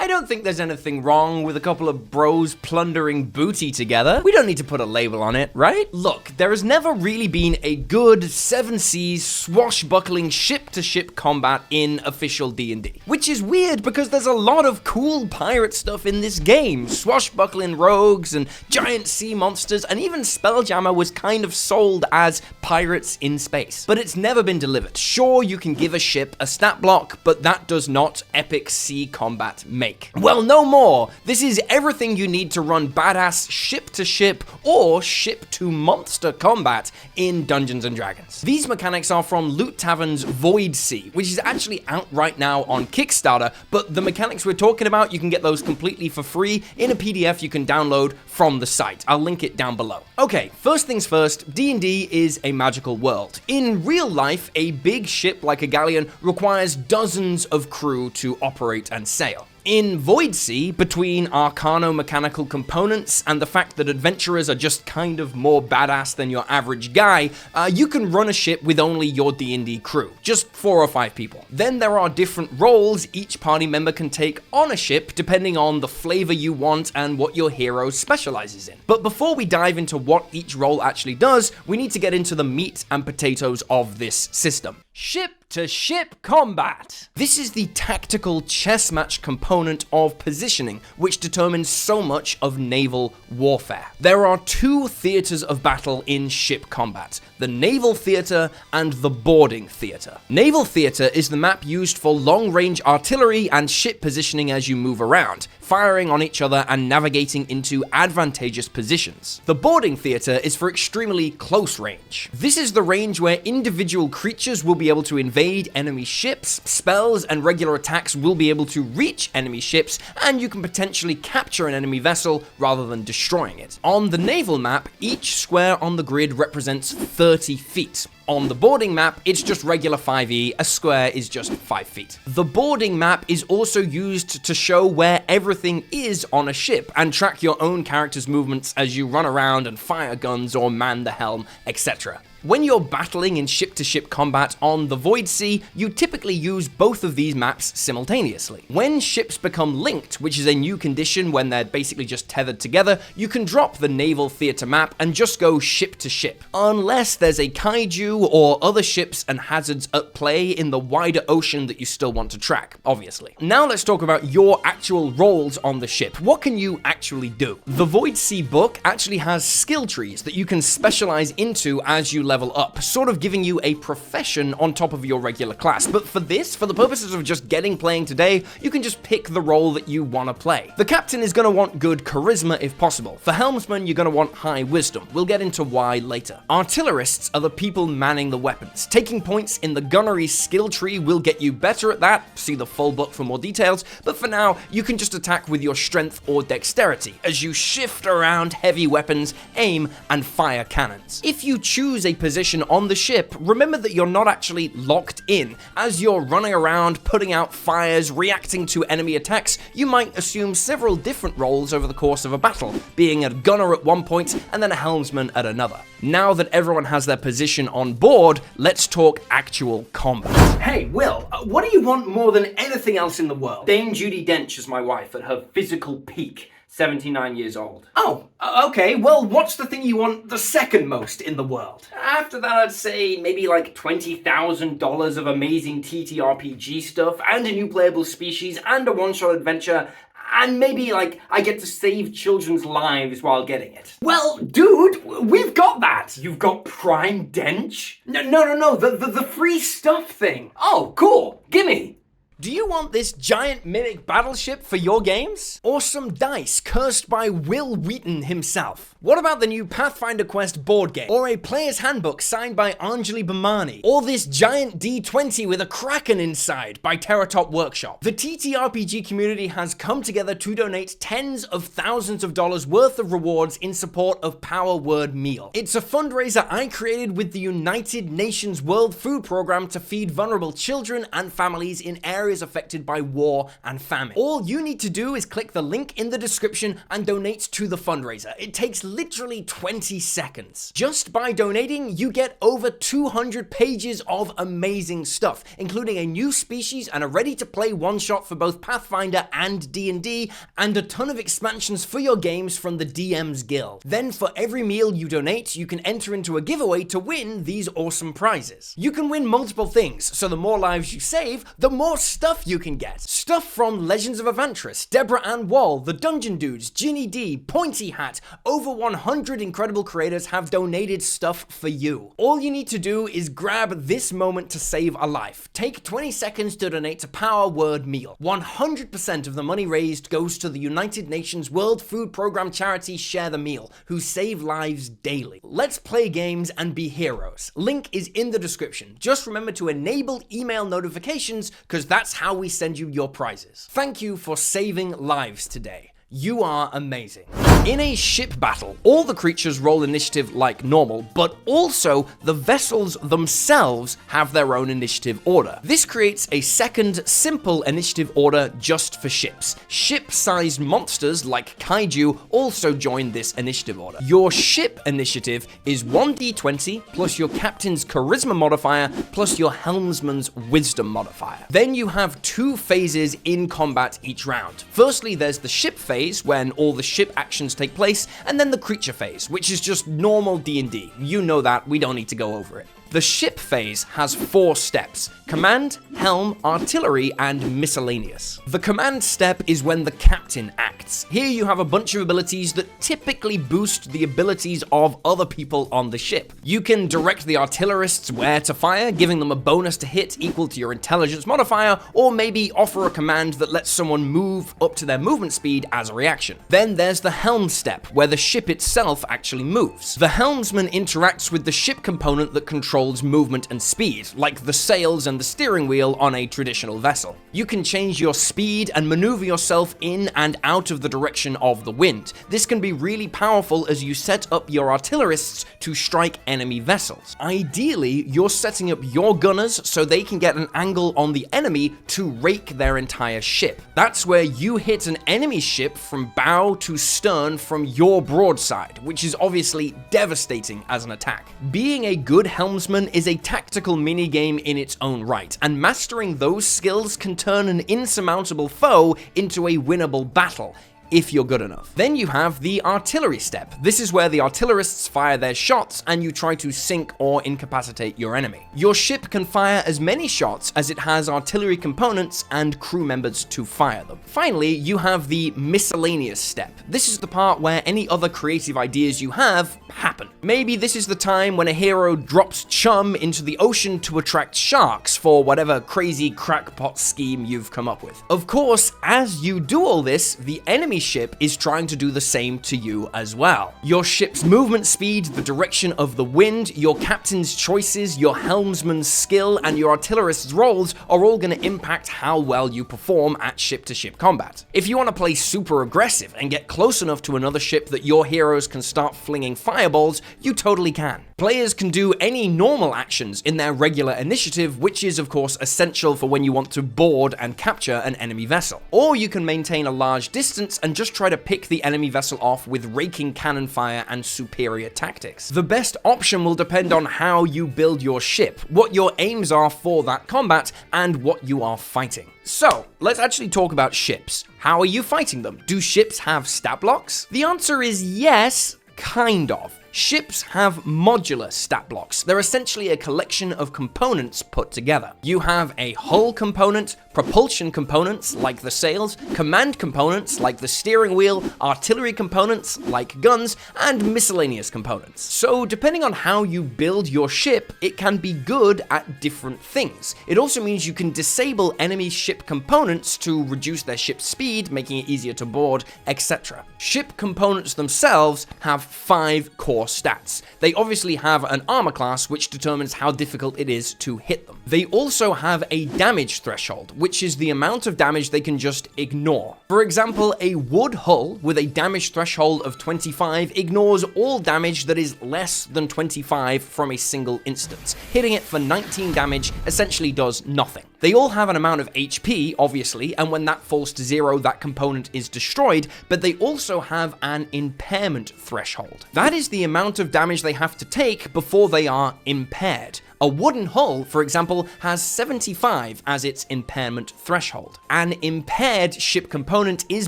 I don't think there's anything wrong with a couple of bros plundering booty together. We don't need to put a label on it, right? Look, there has never really been a good 7 seas swashbuckling ship-to-ship combat in official D&D. Which is weird because there's a lot of cool pirate stuff in this game. Swashbuckling rogues and giant sea monsters, and even Spelljammer was kind of sold as pirates in space. But it's never been delivered. Sure, you can give a ship a stat block, but that does not epic sea combat make. Well, no more. This is everything you need to run badass ship-to-ship or ship-to-monster combat in Dungeons & Dragons. These mechanics are from Loot Tavern's Voidsea, which is actually out right now on Kickstarter, but the mechanics we're talking about, you can get those completely for free in a PDF you can download from the site. I'll link it down below. Okay, first things first, D&D is a magical world. In real life, a big ship like a galleon requires dozens of crew to operate and sail. In Voidsea, between arcano-mechanical components and the fact that adventurers are just kind of more badass than your average guy, you can run a ship with only your D&D crew, just 4 or 5 people. Then there are different roles each party member can take on a ship depending on the flavor you want and what your hero specializes in. But before we dive into what each role actually does, we need to get into the meat and potatoes of this system. Ship-to-ship combat. This is the tactical chess match component of positioning, which determines so much of naval warfare. There are 2 theaters of battle in ship combat, the naval theater and the boarding theater. Naval theater is the map used for long-range artillery and ship positioning as you move around, firing on each other and navigating into advantageous positions. The boarding theater is for extremely close range. This is the range where individual creatures will be able to invade enemy ships, spells and regular attacks will be able to reach enemy ships, and you can potentially capture an enemy vessel rather than destroying it. On the naval map, each square on the grid represents 30 feet. On the boarding map, it's just regular 5e, a square is just 5 feet. The boarding map is also used to show where everything is on a ship and track your own character's movements as you run around and fire guns or man the helm, etc. When you're battling in ship-to-ship combat on the Voidsea, you typically use both of these maps simultaneously. When ships become linked, which is a new condition when they're basically just tethered together, you can drop the naval theater map and just go ship-to-ship. Unless there's a kaiju or other ships and hazards at play in the wider ocean that you still want to track, obviously. Now let's talk about your actual roles on the ship. What can you actually do? The Voidsea book actually has skill trees that you can specialize into as you level up, sort of giving you a profession on top of your regular class. But for this, for the purposes of just playing today, you can just pick the role that you want to play. The captain is going to want good charisma if possible. For helmsman, you're going to want high wisdom. We'll get into why later. Artillerists are the people manning the weapons. Taking points in the gunnery skill tree will get you better at that. See the full book for more details. But for now, you can just attack with your strength or dexterity as you shift around heavy weapons, aim, and fire cannons. If you choose a position on the ship, remember that you're not actually locked in. As you're running around, putting out fires, reacting to enemy attacks, you might assume several different roles over the course of a battle, being a gunner at one point and then a helmsman at another. Now that everyone has their position on board, let's talk actual combat. Hey, Will, what do you want more than anything else in the world? Dame Judi Dench is my wife at her physical peak. 79 years old. Oh, okay, well, what's the thing you want the second most in the world? After that, I'd say maybe like $20,000 of amazing TTRPG stuff, and a new playable species, and a one-shot adventure, and maybe, like, I get to save children's lives while getting it. Well, dude, we've got that! You've got Prime Dench? No, the free stuff thing. Oh, cool, gimme! Do you want this giant mimic battleship for your games? Or some dice cursed by Will Wheaton himself? What about the new Pathfinder Quest board game? Or a player's handbook signed by Anjali Bhimani? Or this giant D20 with a kraken inside by Terratop Workshop? The TTRPG community has come together to donate tens of thousands of dollars worth of rewards in support of Power Word Meal. It's a fundraiser I created with the United Nations World Food Program to feed vulnerable children and families in areas areas affected by war and famine. All you need to do is click the link in the description and donate to the fundraiser. It takes literally 20 seconds. Just by donating, you get over 200 pages of amazing stuff, including a new species and a ready-to-play one-shot for both Pathfinder and D&D, and a ton of expansions for your games from the DM's Guild. Then for every meal you donate, you can enter into a giveaway to win these awesome prizes. You can win multiple things, so the more lives you save, the more stuff you can get. Stuff from Legends of Evantris, Deborah Ann Wall, The Dungeon Dudes, Ginny D, Pointy Hat. Over 100 incredible creators have donated stuff for you. All you need to do is grab this moment to save a life. Take 20 seconds to donate to Power Word Meal. 100% of the money raised goes to the United Nations World Food Program charity Share the Meal, who save lives daily. Let's play games and be heroes. Link is in the description. Just remember to enable email notifications, because that's how we send you your prizes. Thank you for saving lives today. You are amazing. In a ship battle, all the creatures roll initiative like normal, but also the vessels themselves have their own initiative order. This creates a second, simple initiative order just for ships. Ship-sized monsters like kaiju also join this initiative order. Your ship initiative is 1d20 plus your captain's charisma modifier plus your helmsman's wisdom modifier. Then you have 2 phases in combat each round. Firstly, there's the ship phase, when all the ship actions take place, and then the creature phase, which is just normal D&D. You know that, we don't need to go over it. The ship phase has 4 steps: command, helm, artillery, and miscellaneous. The command step is when the captain acts. Here you have a bunch of abilities that typically boost the abilities of other people on the ship. You can direct the artillerists where to fire, giving them a bonus to hit equal to your intelligence modifier, or maybe offer a command that lets someone move up to their movement speed as a reaction. Then there's the helm step, where the ship itself actually moves. The helmsman interacts with the ship component that controls movement and speed, like the sails and the steering wheel on a traditional vessel. You can change your speed and maneuver yourself in and out of the direction of the wind. This can be really powerful as you set up your artillerists to strike enemy vessels. Ideally, you're setting up your gunners so they can get an angle on the enemy to rake their entire ship. That's where you hit an enemy ship from bow to stern from your broadside, which is obviously devastating as an attack. Being a good helmsman is a tactical minigame in its own right, and mastering those skills can turn an insurmountable foe into a winnable battle, if you're good enough. Then you have the artillery step. This is where the artillerists fire their shots and you try to sink or incapacitate your enemy. Your ship can fire as many shots as it has artillery components and crew members to fire them. Finally, you have the miscellaneous step. This is the part where any other creative ideas you have happen. Maybe this is the time when a hero drops chum into the ocean to attract sharks for whatever crazy crackpot scheme you've come up with. Of course, as you do all this, the enemy ship is trying to do the same to you as well. Your ship's movement speed, the direction of the wind, your captain's choices, your helmsman's skill, and your artillerist's rolls are all going to impact how well you perform at ship-to-ship combat. If you want to play super aggressive and get close enough to another ship that your heroes can start flinging fireballs, you totally can. Players can do any normal actions in their regular initiative, which is of course essential for when you want to board and capture an enemy vessel. Or you can maintain a large distance and just try to pick the enemy vessel off with raking cannon fire and superior tactics. The best option will depend on how you build your ship, what your aims are for that combat, and what you are fighting. So, let's actually talk about ships. How are you fighting them? Do ships have stat blocks? The answer is yes, kind of. Ships have modular stat blocks. They're essentially a collection of components put together. You have a hull component, propulsion components like the sails, command components like the steering wheel, artillery components like guns, and miscellaneous components. So depending on how you build your ship, it can be good at different things. It also means you can disable enemy ship components to reduce their ship speed, making it easier to board, etc. Ship components themselves have 5 core stats. They obviously have an armor class, which determines how difficult it is to hit them. They also have a damage threshold, which is the amount of damage they can just ignore. For example, a wood hull with a damage threshold of 25 ignores all damage that is less than 25 from a single instance. Hitting it for 19 damage essentially does nothing. They all have an amount of HP, obviously, and when that falls to 0, that component is destroyed, but they also have an impairment threshold. That is the amount of damage they have to take before they are impaired. A wooden hull, for example, has 75 as its impairment threshold. An impaired ship component is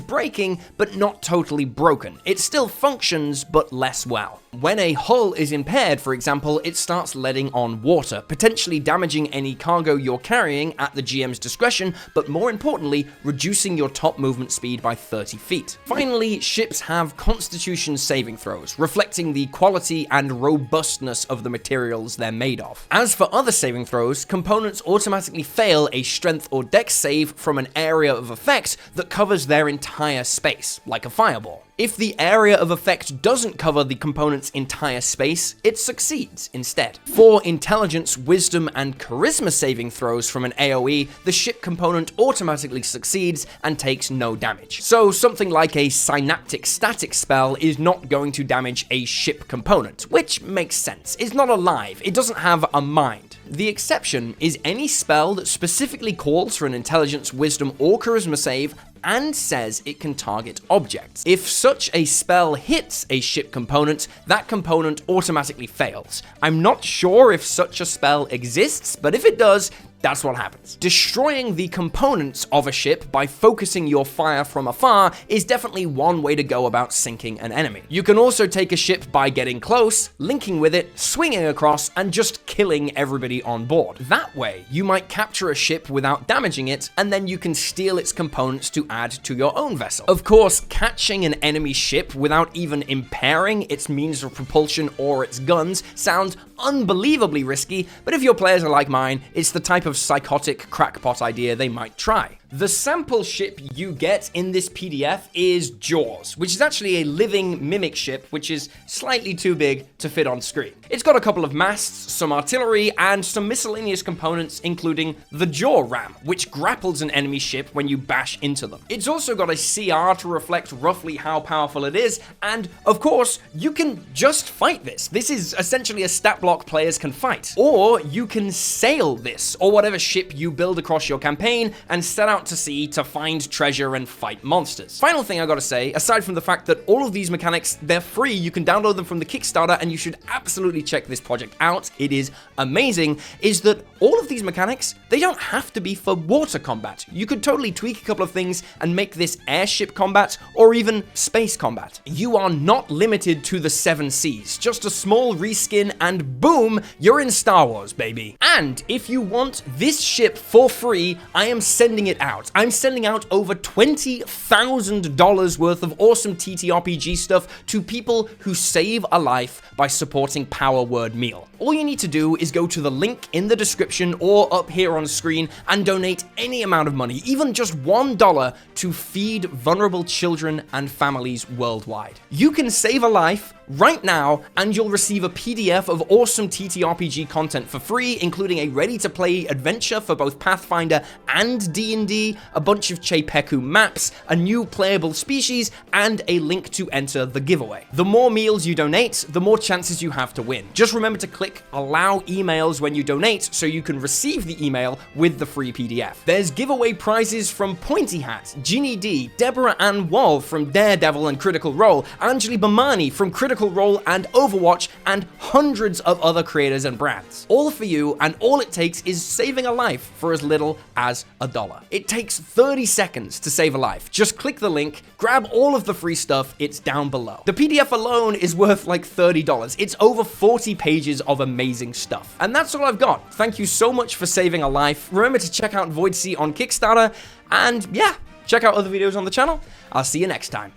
breaking, but not totally broken. It still functions, but less well. When a hull is impaired, for example, it starts letting on water, potentially damaging any cargo you're carrying at the GM's discretion, but more importantly, reducing your top movement speed by 30 feet. Finally, ships have constitution saving throws, reflecting the quality and robustness of the materials they're made of. As for other saving throws, components automatically fail a strength or dex save from an area of effect that covers their entire space, like a fireball. If the area of effect doesn't cover the component's entire space, it succeeds instead. For intelligence, wisdom, and charisma saving throws from an AoE, the ship component automatically succeeds and takes no damage. So something like a synaptic static spell is not going to damage a ship component, which makes sense. It's not alive, it doesn't have a mind. The exception is any spell that specifically calls for an intelligence, wisdom, or charisma save and says it can target objects. If such a spell hits a ship component, that component automatically fails. I'm not sure if such a spell exists, but if it does, that's what happens. Destroying the components of a ship by focusing your fire from afar is definitely one way to go about sinking an enemy. You can also take a ship by getting close, linking with it, swinging across, and just killing everybody on board. That way, you might capture a ship without damaging it, and then you can steal its components to add to your own vessel. Of course, catching an enemy ship without even impairing its means of propulsion or its guns sounds unbelievably risky, but if your players are like mine, it's the type of psychotic crackpot idea they might try. The sample ship you get in this PDF is Jaws, which is actually a living mimic ship, which is slightly too big to fit on screen. It's got a couple of masts, some artillery, and some miscellaneous components, including the jaw ram, which grapples an enemy ship when you bash into them. It's also got a CR to reflect roughly how powerful it is, and of course, you can just fight this. This is essentially a stat block players can fight. Or you can sail this, or whatever ship you build across your campaign, and set out to sea to find treasure and fight monsters. Final thing I gotta say, aside from the fact that all of these mechanics, they're free, you can download them from the Kickstarter, and you should absolutely check this project out, it is amazing, is that all of these mechanics, they don't have to be for water combat. You could totally tweak a couple of things and make this airship combat, or even space combat. You are not limited to the 7 seas, just a small reskin and boom, you're in Star Wars, baby. And if you want this ship for free, I am sending it out. I'm sending out over $20,000 worth of awesome TTRPG stuff to people who save a life by supporting Power Word Meal. All you need to do is go to the link in the description or up here on screen and donate any amount of money, even just $1, to feed vulnerable children and families worldwide. You can save a life right now, and you'll receive a PDF of awesome TTRPG content for free, including a ready-to-play adventure for both Pathfinder and D&D, a bunch of Chepeku maps, a new playable species, and a link to enter the giveaway. The more meals you donate, the more chances you have to win. Just remember to click Allow Emails when you donate so you can receive the email with the free PDF. There's giveaway prizes from Pointy Hat, Ginny D, Deborah Ann Wall from Daredevil and Critical Role, Anjali Bamani from Critical Role and Overwatch, and hundreds of other creators and brands. All for you, and all it takes is saving a life for as little as $1. It takes 30 seconds to save a life. Just click the link, grab all of the free stuff, it's down below. The PDF alone is worth like $30. It's over 40 pages of amazing stuff. And that's all I've got. Thank you so much for saving a life. Remember to check out Voidsea on Kickstarter, and yeah, check out other videos on the channel. I'll see you next time.